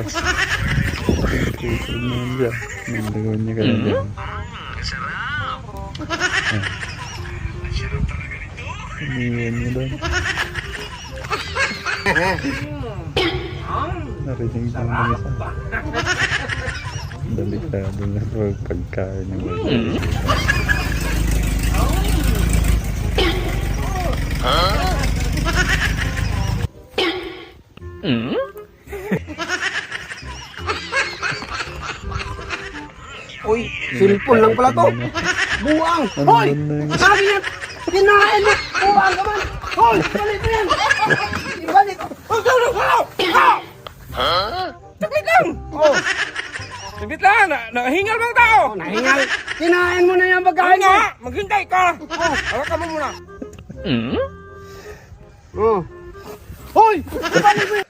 taas. Kisig mo yan dyan. Nandagawan niya ka na dyan. Iniwan mo doon. Narinig mo lang isa. Delikado na ito pagkain ng mga. Uy, cellphone lang pala to. Buang. Hoy! Sabi niya, kinain mo. Buang ka man. Hoy, balik mo yan. Ibalik ko. Huwag ka lang. Ha? Saglit lang. Oh. Saglit lang, nahingal bang tao? Oh, nahingal. Kinain mo na yan pagkain mo. Maghintay ka. Hawakan mo muna. Oh. Hoy! Ibalik mo yan.